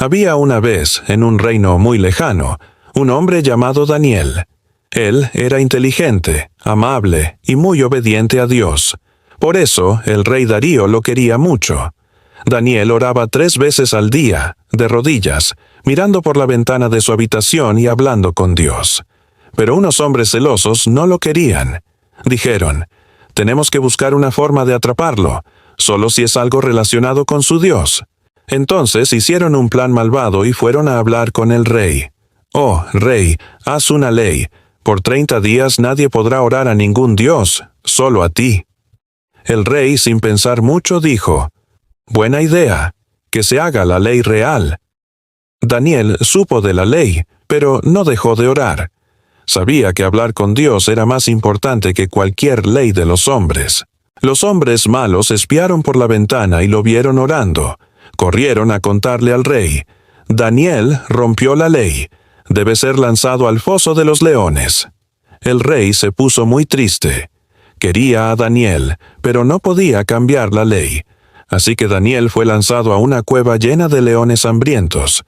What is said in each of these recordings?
Había una vez, en un reino muy lejano, un hombre llamado Daniel. Él era inteligente, amable y muy obediente a Dios. Por eso, el rey Darío lo quería mucho. Daniel oraba 3 veces al día, de rodillas, mirando por la ventana de su habitación y hablando con Dios. Pero unos hombres celosos no lo querían. Dijeron, «Tenemos que buscar una forma de atraparlo, solo si es algo relacionado con su Dios». Entonces hicieron un plan malvado y fueron a hablar con el rey. «Oh, rey, haz una ley. Por 30 días nadie podrá orar a ningún dios, solo a ti». El rey, sin pensar mucho, dijo, «Buena idea, que se haga la ley real». Daniel supo de la ley, pero no dejó de orar. Sabía que hablar con Dios era más importante que cualquier ley de los hombres. Los hombres malos espiaron por la ventana y lo vieron orando. Corrieron a contarle al rey. Daniel rompió la ley. Debe ser lanzado al foso de los leones. El rey se puso muy triste. Quería a Daniel, pero no podía cambiar la ley. Así que Daniel fue lanzado a una cueva llena de leones hambrientos.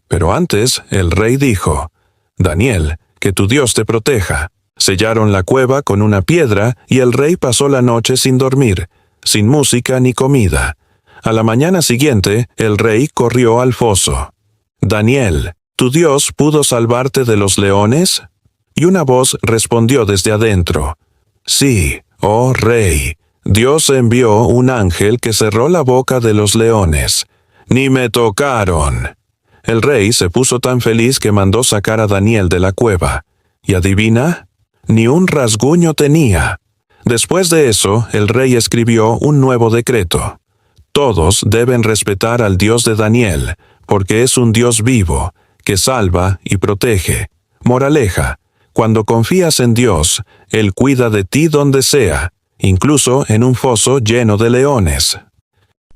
Pero antes, el rey dijo, «Daniel, que tu Dios te proteja». Sellaron la cueva con una piedra y el rey pasó la noche sin dormir, sin música ni comida. A la mañana siguiente, el rey corrió al foso. «Daniel, ¿tu Dios pudo salvarte de los leones?» Y una voz respondió desde adentro, «Sí, oh rey, Dios envió un ángel que cerró la boca de los leones. Ni me tocaron». El rey se puso tan feliz que mandó sacar a Daniel de la cueva. ¿Y adivina? Ni un rasguño tenía. Después de eso, el rey escribió un nuevo decreto. Todos deben respetar al Dios de Daniel, porque es un Dios vivo, que salva y protege. Moraleja, cuando confías en Dios, Él cuida de ti donde sea, incluso en un foso lleno de leones.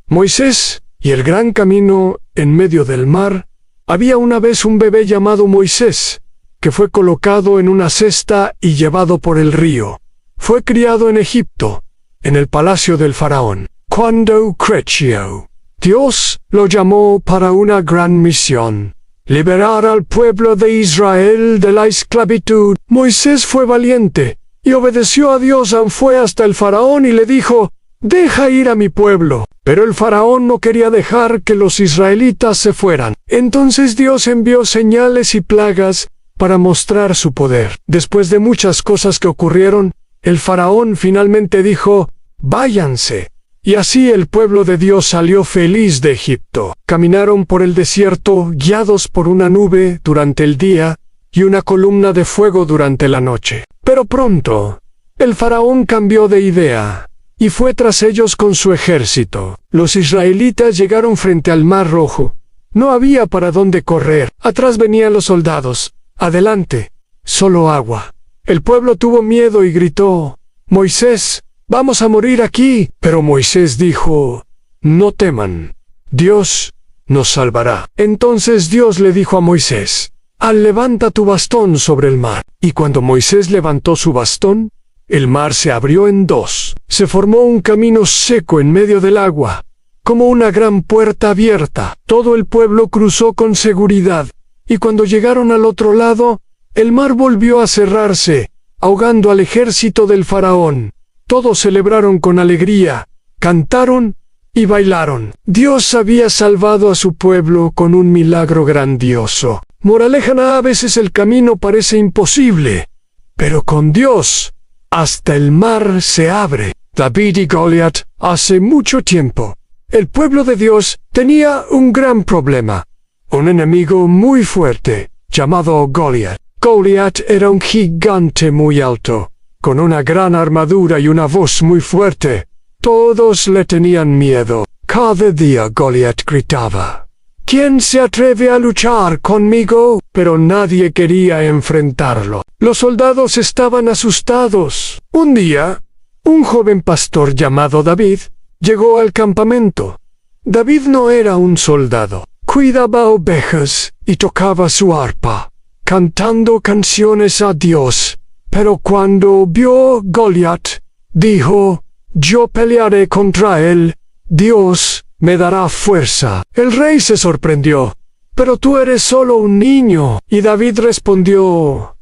Moisés y el gran camino en medio del mar. Había una vez un bebé llamado Moisés, que fue colocado en una cesta y llevado por el río. Fue criado en Egipto, en el palacio del faraón. Cuando creció, Dios lo llamó para una gran misión: liberar al pueblo de Israel de la esclavitud. Moisés fue valiente y obedeció a Dios. Fue hasta el faraón y le dijo, «Deja ir a mi pueblo». Pero el faraón no quería dejar que los israelitas se fueran. Entonces Dios envió señales y plagas para mostrar su poder. Después de muchas cosas que ocurrieron, el faraón finalmente dijo, «Váyanse». Y así el pueblo de Dios salió feliz de Egipto. Caminaron por el desierto guiados por una nube durante el día y una columna de fuego durante la noche. Pero pronto, el faraón cambió de idea y fue tras ellos con su ejército. Los israelitas llegaron frente al Mar Rojo. No había para dónde correr. Atrás venían los soldados. Adelante, solo agua. El pueblo tuvo miedo y gritó, «Moisés, vamos a morir aquí». Pero Moisés dijo, «No teman, Dios nos salvará». Entonces Dios le dijo a Moisés, «Levanta tu bastón sobre el mar». Y cuando Moisés levantó su bastón, el mar se abrió en 2. Se formó un camino seco en medio del agua, como una gran puerta abierta. Todo el pueblo cruzó con seguridad, y cuando llegaron al otro lado, el mar volvió a cerrarse, ahogando al ejército del faraón. Todos celebraron con alegría, cantaron y bailaron. Dios había salvado a su pueblo con un milagro grandioso. Moraleja, a veces el camino parece imposible, pero con Dios, hasta el mar se abre. David y Goliat. Hace mucho tiempo, el pueblo de Dios tenía un gran problema. Un enemigo muy fuerte, llamado Goliat. Goliat era un gigante muy alto, con una gran armadura y una voz muy fuerte. Todos le tenían miedo. Cada día Goliat gritaba, «¿Quién se atreve a luchar conmigo?». Pero nadie quería enfrentarlo. Los soldados estaban asustados. Un día, un joven pastor llamado David llegó al campamento. David no era un soldado. Cuidaba ovejas y tocaba su arpa, cantando canciones a Dios. Pero cuando vio Goliat, dijo, «Yo pelearé contra él. Dios me dará fuerza». El rey se sorprendió. pero tú eres solo un niño. Y David respondió: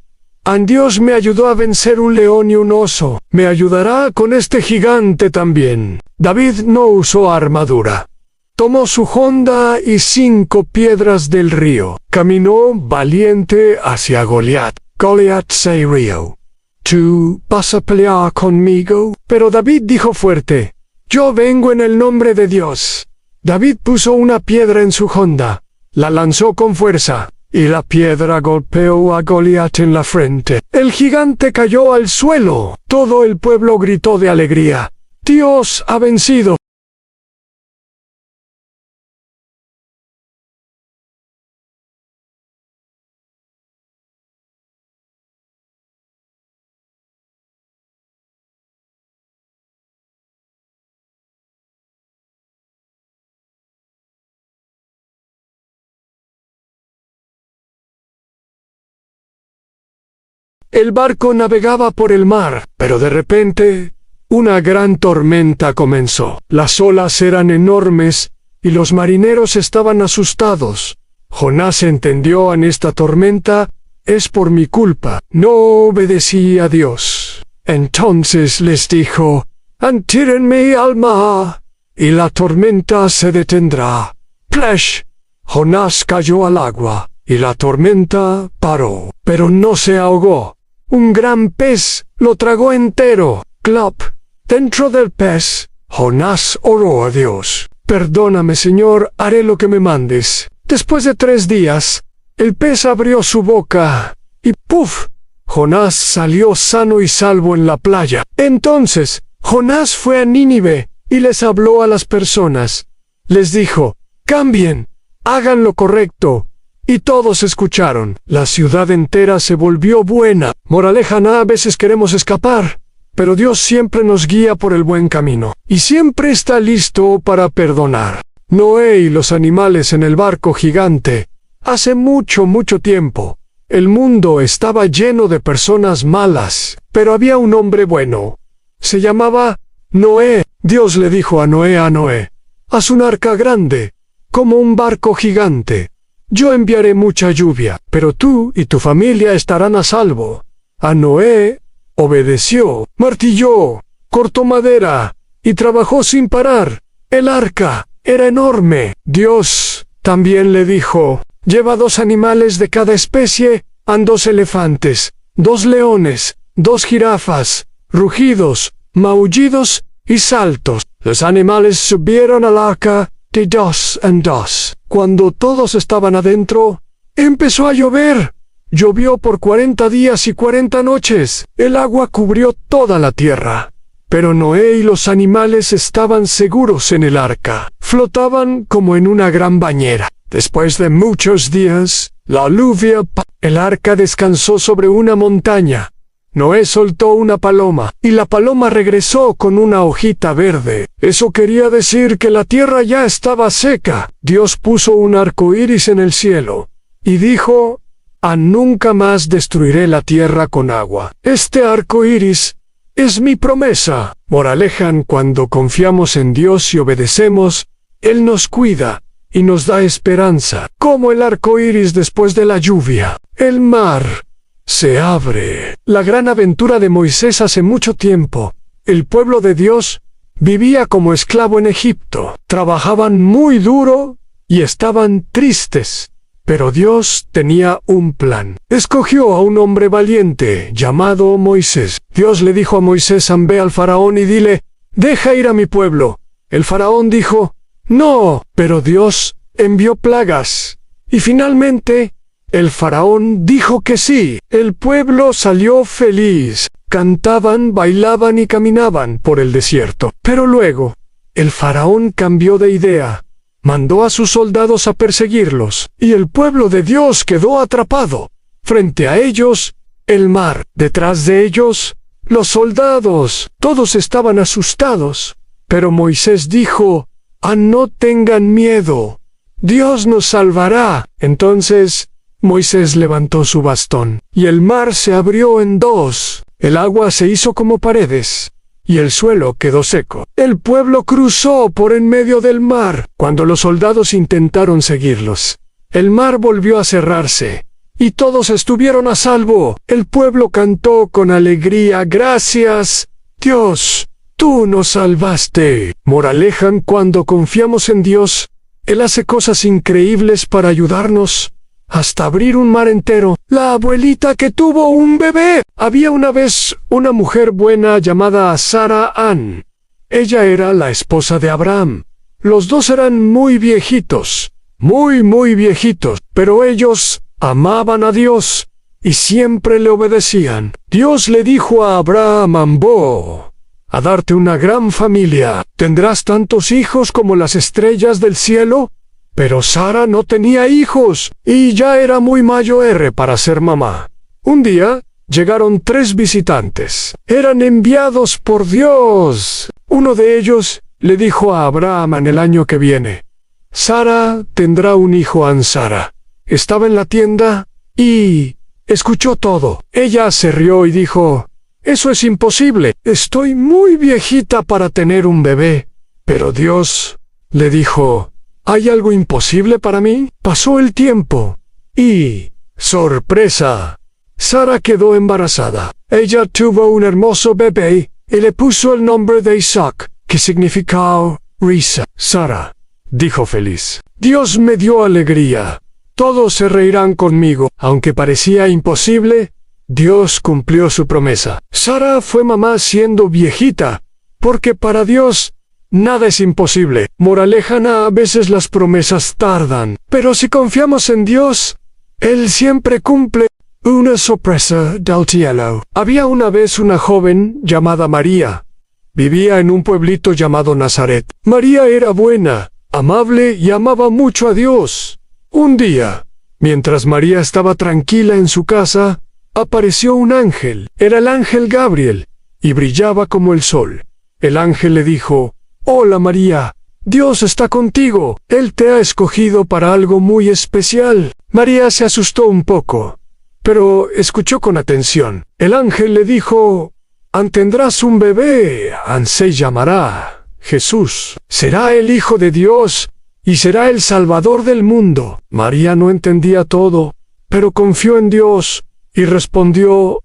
Dios me ayudó a vencer un león y un oso, me ayudará con este gigante también. David no usó armadura. Tomó su honda y 5 piedras del río. Caminó valiente hacia Goliat. Goliat se rió: ¿Tú vas a pelear conmigo? Pero David dijo fuerte: Yo vengo en el nombre de Dios. David puso una piedra en su honda, la lanzó con fuerza, y la piedra golpeó a Goliat en la frente. El gigante cayó al suelo. Todo el pueblo gritó de alegría: Dios ha vencido. El barco navegaba por el mar, pero de repente, una gran tormenta comenzó. Las olas eran enormes, y los marineros estaban asustados. Jonás entendió: en esta tormenta, es por mi culpa. No obedecí a Dios. Entonces les dijo: Tírenme al mar, y la tormenta se detendrá. ¡Plash! Jonás cayó al agua, y la tormenta paró, pero no se ahogó. Un gran pez lo tragó entero. ¡Clop! Dentro del pez, Jonás oró a Dios: Perdóname, Señor, haré lo que me mandes. Después de 3 días, el pez abrió su boca, y ¡puf! Jonás salió sano y salvo en la playa. Entonces, Jonás fue a Nínive, y les habló a las personas. Les dijo: Cambien, hagan lo correcto. Y todos escucharon. La ciudad entera se volvió buena. Moraleja: a veces queremos escapar, pero Dios siempre nos guía por el buen camino, y siempre está listo para perdonar. Noé y los animales en el barco gigante. Hace mucho, mucho tiempo, el mundo estaba lleno de personas malas, pero había un hombre bueno. Se llamaba Noé. Dios le dijo a Noé: Haz un arca grande, como un barco gigante. Yo enviaré mucha lluvia, pero tú y tu familia estarán a salvo. A Noé obedeció, martilló, cortó madera y trabajó sin parar. El arca era enorme. Dios también le dijo: Lleva 2 animales de cada especie, 2 elefantes, 2 leones, 2 jirafas, rugidos, maullidos y saltos. Los animales subieron al arca de 2 en 2. Cuando todos estaban adentro, empezó a llover. Llovió por 40 días y 40 noches. El agua cubrió toda la tierra. Pero Noé y los animales estaban seguros en el arca. Flotaban como en una gran bañera. Después de muchos días, la lluvia el arca descansó sobre una montaña. Noé soltó una paloma, y la paloma regresó con una hojita verde. Eso quería decir que la tierra ya estaba seca. Dios puso un arco iris en el cielo, y dijo: Nunca más destruiré la tierra con agua. Este arco iris es mi promesa. Moraleja: cuando confiamos en Dios y obedecemos, Él nos cuida y nos da esperanza. Como el arco iris después de la lluvia. El mar se abre. La gran aventura de Moisés hace mucho tiempo. El pueblo de Dios vivía como esclavo en Egipto. Trabajaban muy duro y estaban tristes. Pero Dios tenía un plan. Escogió a un hombre valiente llamado Moisés. Dios le dijo a Moisés: Ve al faraón y dile: Deja ir a mi pueblo. El faraón dijo: No, pero Dios envió plagas. Y finalmente, el faraón dijo que sí. El pueblo salió feliz. Cantaban, bailaban y caminaban por el desierto. Pero luego, el faraón cambió de idea. Mandó a sus soldados a perseguirlos, y el pueblo de Dios quedó atrapado. Frente a ellos, el mar. Detrás de ellos, los soldados. Todos estaban asustados. Pero Moisés dijo: No tengan miedo. Dios nos salvará. Entonces, Moisés levantó su bastón, y el mar se abrió en 2. El agua se hizo como paredes, y el suelo quedó seco. El pueblo cruzó por en medio del mar. Cuando los soldados intentaron seguirlos, El mar volvió a cerrarse, y todos estuvieron a salvo. El pueblo cantó con alegría: gracias, Dios, tú nos salvaste. Moraleja: cuando confiamos en Dios, Él hace cosas increíbles para ayudarnos, hasta abrir un mar entero. La abuelita que tuvo un bebé. Había una vez una mujer buena llamada Sara Ann. Ella era la esposa de Abraham. Los dos eran muy viejitos, muy viejitos, pero ellos amaban a Dios y siempre le obedecían. Dios le dijo a Abraham: voy a darte una gran familia. Tendrás tantos hijos como las estrellas del cielo. Pero Sara no tenía hijos y ya era muy mayor para ser mamá. Un día llegaron 3 visitantes. Eran enviados por Dios. Uno de ellos le dijo a Abraham: en el año que viene, Sara tendrá un hijo. Sara estaba en la tienda y escuchó todo. Ella se rió y dijo: eso es imposible. Estoy muy viejita para tener un bebé. Pero Dios le dijo: ¿hay algo imposible para mí? Pasó el tiempo y, ¡sorpresa!, Sara quedó embarazada. Ella tuvo un hermoso bebé y le puso el nombre de Isaac, que significa risa. Sara dijo feliz: Dios me dio alegría. Todos se reirán conmigo. Aunque parecía imposible, Dios cumplió su promesa. Sara fue mamá siendo viejita, porque para Dios nada es imposible. Moraleja: a veces las promesas tardan, pero si confiamos en Dios, Él siempre cumple. Una sorpresa del cielo. Había una vez una joven llamada María. Vivía en un pueblito llamado Nazaret. María era buena, amable y amaba mucho a Dios. Un día, mientras María estaba tranquila en su casa, apareció un ángel. Era el ángel Gabriel, y brillaba como el sol. El ángel le dijo: hola María, Dios está contigo. Él te ha escogido para algo muy especial. María se asustó un poco, pero escuchó con atención. El ángel le dijo: tendrás un bebé, se llamará Jesús. Será el Hijo de Dios y será el Salvador del mundo. María no entendía todo, pero confió en Dios y respondió: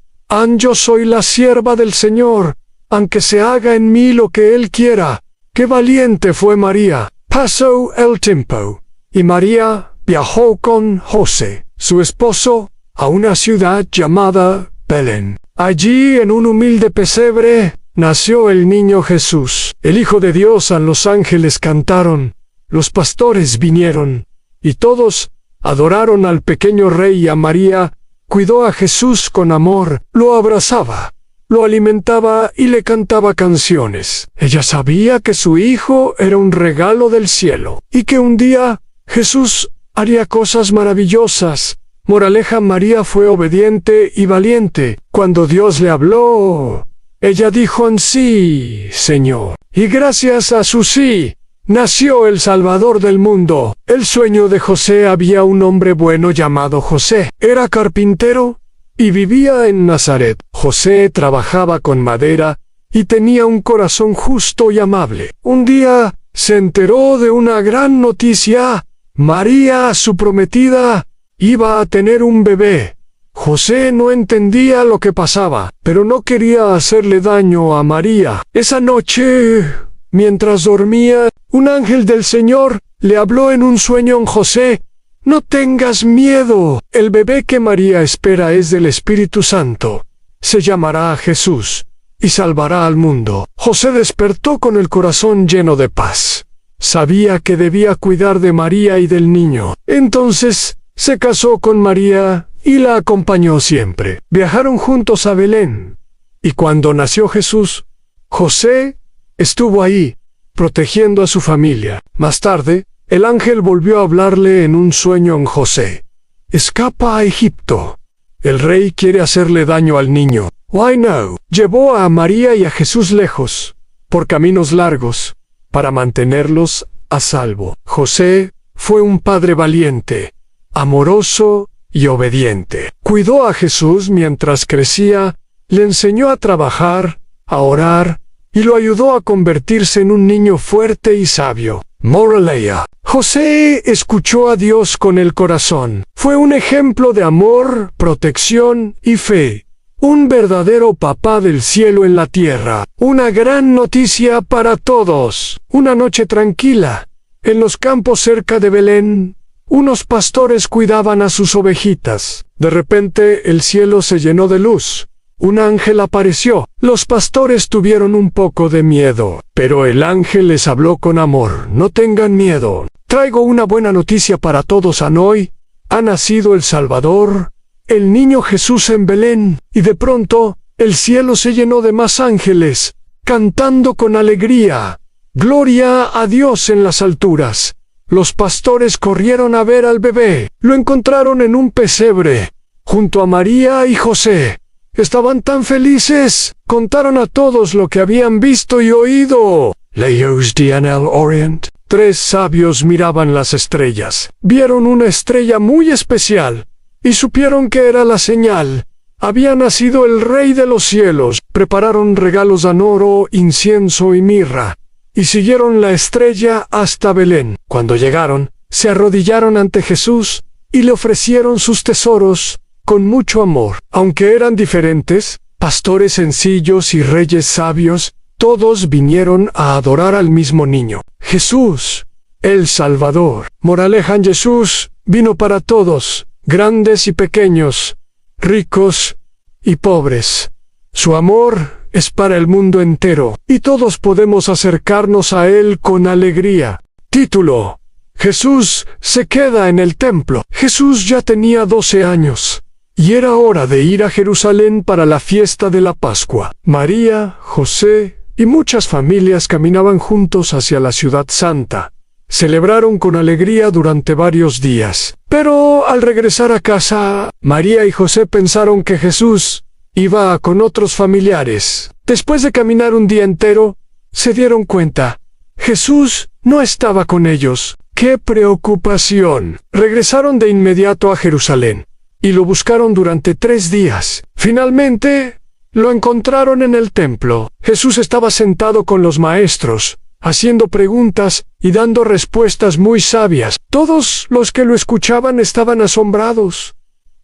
yo soy la sierva del Señor, aunque se haga en mí lo que Él quiera. ¡Qué valiente fue María! Pasó el tiempo, y María viajó con José, su esposo, a una ciudad llamada Belén. Allí, en un humilde pesebre, nació el niño Jesús, el Hijo de Dios. A los ángeles cantaron, los pastores vinieron, y todos adoraron al pequeño rey. A María cuidó a Jesús con amor, lo abrazaba, lo alimentaba y le cantaba canciones. Ella sabía que su hijo era un regalo del cielo, y que un día Jesús haría cosas maravillosas. Moraleja: María fue obediente y valiente. Cuando Dios le habló, ella dijo: sí, Señor. Y gracias a su sí, nació el Salvador del mundo. El sueño de José. Había un hombre bueno llamado José. Era carpintero y vivía en Nazaret. José trabajaba con madera y tenía un corazón justo y amable. Un día se enteró de una gran noticia. María, su prometida, iba a tener un bebé. José no entendía lo que pasaba, pero no quería hacerle daño a María. Esa noche, mientras dormía, un ángel del Señor le habló en un sueño a José: no tengas miedo, el bebé que María espera es del Espíritu Santo. Se llamará Jesús y salvará al mundo. José despertó con el corazón lleno de paz. Sabía que debía cuidar de María y del niño. Entonces se casó con María y la acompañó siempre. Viajaron juntos a Belén. Y cuando nació Jesús, José estuvo ahí, protegiendo a su familia. Más tarde, el ángel volvió a hablarle en un sueño a José: escapa a Egipto. El rey quiere hacerle daño al niño. Why no? Llevó a María y a Jesús lejos, por caminos largos, para mantenerlos a salvo. José fue un padre valiente, amoroso y obediente. Cuidó a Jesús mientras crecía, le enseñó a trabajar, a orar, y lo ayudó a convertirse en un niño fuerte y sabio. Moraleja: José escuchó a Dios con el corazón. Fue un ejemplo de amor, protección y fe. Un verdadero papá del cielo en la tierra. Una gran noticia para todos. Una noche tranquila. En los campos cerca de Belén, unos pastores cuidaban a sus ovejitas. De repente el cielo se llenó de luz. Un ángel apareció. Los pastores tuvieron un poco de miedo, pero el ángel les habló con amor. No tengan miedo. Traigo una buena noticia para todos hoy. Ha nacido el Salvador, el niño Jesús en Belén. Y de pronto, el cielo se llenó de más ángeles, cantando con alegría. Gloria a Dios en las alturas. Los pastores corrieron a ver al bebé. Lo encontraron en un pesebre, junto a María y José. Estaban tan felices. Contaron a todos lo que habían visto y oído. Lejos en el oriente, 3 sabios miraban las estrellas. Vieron una estrella muy especial y supieron que era la señal. Había nacido el Rey de los cielos. Prepararon regalos en oro, incienso y mirra, y siguieron la estrella hasta Belén. Cuando llegaron, se arrodillaron ante Jesús y le ofrecieron sus tesoros con mucho amor. Aunque eran diferentes, pastores sencillos y reyes sabios, todos vinieron a adorar al mismo niño, Jesús, el Salvador. Moraleja: en Jesús vino para todos, grandes y pequeños, ricos y pobres. Su amor es para el mundo entero, y todos podemos acercarnos a Él con alegría. Título: Jesús se queda en el templo. Jesús ya tenía 12 años, y era hora de ir a Jerusalén para la fiesta de la Pascua. María, José y muchas familias caminaban juntos hacia la ciudad santa. Celebraron con alegría durante varios días. Pero al regresar a casa, María y José pensaron que Jesús iba con otros familiares. Después de caminar un día entero, se dieron cuenta: Jesús no estaba con ellos. ¡Qué preocupación! Regresaron de inmediato a Jerusalén y lo buscaron durante 3 días. Finalmente, lo encontraron en el templo. Jesús estaba sentado con los maestros, haciendo preguntas y dando respuestas muy sabias. Todos los que lo escuchaban estaban asombrados.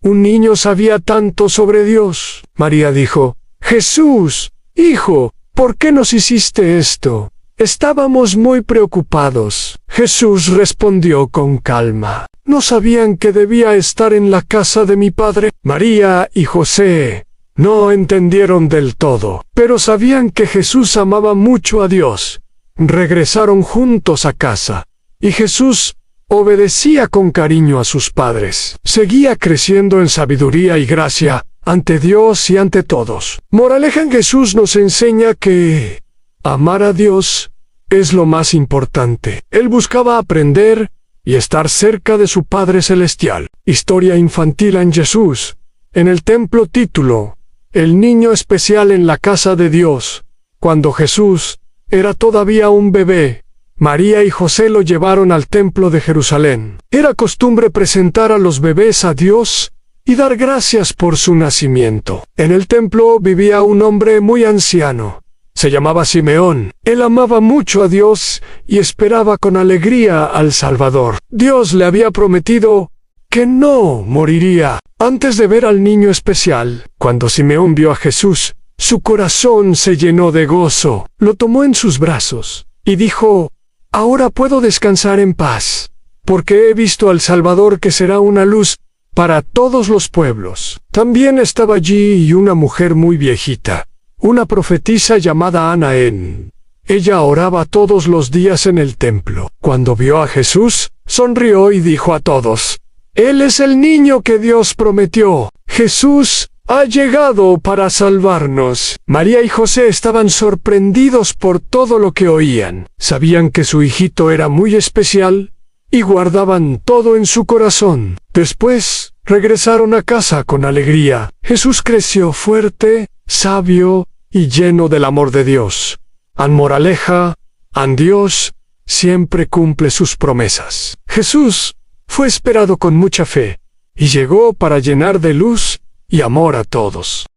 Un niño sabía tanto sobre Dios. María dijo: Jesús, hijo, ¿por qué nos hiciste esto? Estábamos muy preocupados. Jesús respondió con calma: ¿No sabían que debía estar en la casa de mi Padre? María y José no entendieron del todo, pero sabían que Jesús amaba mucho a Dios. Regresaron juntos a casa, y Jesús obedecía con cariño a sus padres. Seguía creciendo en sabiduría y gracia ante Dios y ante todos. Moraleja: en Jesús nos enseña que amar a Dios es lo más importante. Él buscaba aprender y estar cerca de su Padre Celestial. Historia infantil en Jesús. En el templo. Título: El niño especial en la casa de Dios. Cuando Jesús era todavía un bebé, María y José lo llevaron al templo de Jerusalén. Era costumbre presentar a los bebés a Dios y dar gracias por su nacimiento. En el templo vivía un hombre muy anciano. Se llamaba Simeón. Él amaba mucho a Dios y esperaba con alegría al Salvador. Dios le había prometido que no moriría antes de ver al niño especial. Cuando Simeón vio a Jesús, su corazón se llenó de gozo. Lo tomó en sus brazos y dijo: Ahora puedo descansar en paz, porque he visto al Salvador, que será una luz para todos los pueblos. También estaba allí una mujer muy viejita, una profetisa llamada Ana. Ella oraba todos los días en el templo. Cuando vio a Jesús, sonrió y dijo a todos: Él es el niño que Dios prometió. Jesús ha llegado para salvarnos. María y José estaban sorprendidos por todo lo que oían. Sabían que su hijito era muy especial y guardaban todo en su corazón. Después, regresaron a casa con alegría. Jesús creció fuerte, sabio y lleno del amor de Dios. An moraleja: an Dios siempre cumple sus promesas. Jesús fue esperado con mucha fe y llegó para llenar de luz y amor a todos.